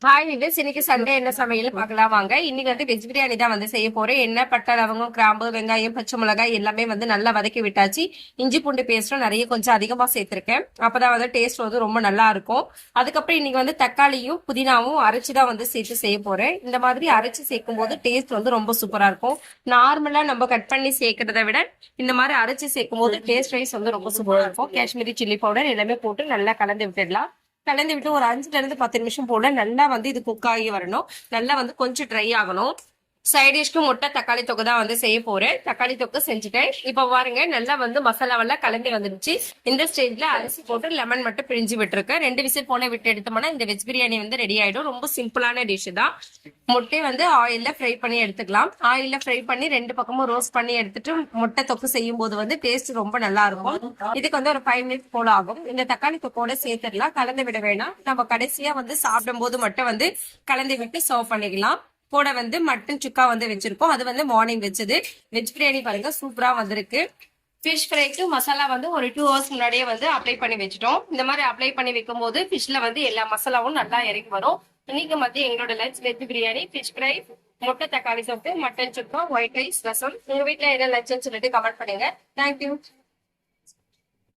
Hi wives, இன்னைக்கு Sunday என்ன சமையல் பார்க்கலாம் வாங்க. இன்னைக்கு வந்து வெஜ் பிரியாணி தான் வந்து செய்ய போறேன். என்ன பட்டை, லவங்கம், கிராம்பு, வெங்காயம், பச்சை மிளகாய் எல்லாமே வந்து நல்லா வதக்கி விட்டாச்சு. இஞ்சி பூண்டு பேஸ்டும் நிறைய கொஞ்சம் அதிகமா சேர்த்திருக்கேன். அப்பதான் வந்து டேஸ்ட் வந்து ரொம்ப நல்லா இருக்கும். அதுக்கப்புறம் இன்னைக்கு வந்து தக்காளியும் புதினாவும் அரைச்சுதான் வந்து சேர்த்து செய்ய போறேன். இந்த மாதிரி அரைச்சு சேர்க்கும் போது டேஸ்ட் வந்து ரொம்ப சூப்பரா இருக்கும். நார்மலா நம்ம கட் பண்ணி சேர்க்கறத விட இந்த மாதிரி அரைச்சு சேர்க்கும் போது டேஸ்ட் வைஸ் வந்து ரொம்ப சூப்பரா இருக்கும். காஷ்மீரி சில்லி பவுடர் எல்லாமே போட்டு நல்லா கலந்து விட்டுடலாம். கலந்து விட்டு ஒரு 5ல இருந்து 10 நிமிஷம் போல நல்லா வந்து இது குக் ஆகி வரணும். நல்லா வந்து கொஞ்சம் ட்ரை ஆகணும். சைடிஷ்க்கு முட்டை தக்காளி தொக்கு தான் வந்து செய்ய போறேன். தக்காளி தொக்கு செஞ்சுட்டேன். இப்ப பாருங்க நல்லா வந்து மசாலாவெல்லாம் கலந்து வந்துருச்சு. இந்த ஸ்டேஜ்ல அரிசி போட்டு லெமன் மட்டும் பிரிஞ்சு விட்டுருக்கேன். 2 விசில் போல விட்டு எடுத்தோம்னா இந்த வெஜ் பிரியாணி வந்து ரெடி ஆயிடும். ரொம்ப சிம்பிளான டிஷ் தான். முட்டை வந்து ஆயில்ல ஃப்ரை பண்ணி எடுத்துக்கலாம். ஆயில்ல ஃப்ரை பண்ணி 2 பக்கமும் ரோஸ்ட் பண்ணி எடுத்துட்டு முட்டை தொக்கு செய்யும் போது வந்து டேஸ்ட் ரொம்ப நல்லா இருக்கும். இதுக்கு வந்து ஒரு 5 மினிட்ஸ் போல ஆகும். இந்த தக்காளி தொக்கோட சேர்த்துடலாம். கலந்து விட வேணாம். நம்ம கடைசியா வந்து சாப்பிடும் போது மட்டும் வந்து கலந்து விட்டு சர்வ் பண்ணிக்கலாம். கூட வந்து மட்டன் சுக்கா வந்து வச்சிருக்கோம். அது வந்து மார்னிங் வச்சது. வெஜ் பிரியாணி பாருங்க சூப்பரா வந்திருக்கு. ஃபிஷ் ஃப்ரைக்கு மசாலா வந்து ஒரு 2 ஹவர்ஸ் முன்னாடியே வந்து அப்ளை பண்ணி வச்சுட்டோம். இந்த மாதிரி அப்ளை பண்ணி வைக்கும் போது ஃபிஷ்ல வந்து எல்லா மசாலாவும் நல்லா இறங்கி வரும். இன்னைக்கு மதியம் எங்களோட lunch veg biryani, fish fry, முட்டை தக்காளி தொக்கு, மட்டன் சுக்கா, ஒயிட் ரைஸ், ரசம். உங்க வீட்டுல என்ன லஞ்சுன்னு சொல்லிட்டு கமெண்ட் பண்ணுங்க. தேங்க்யூ.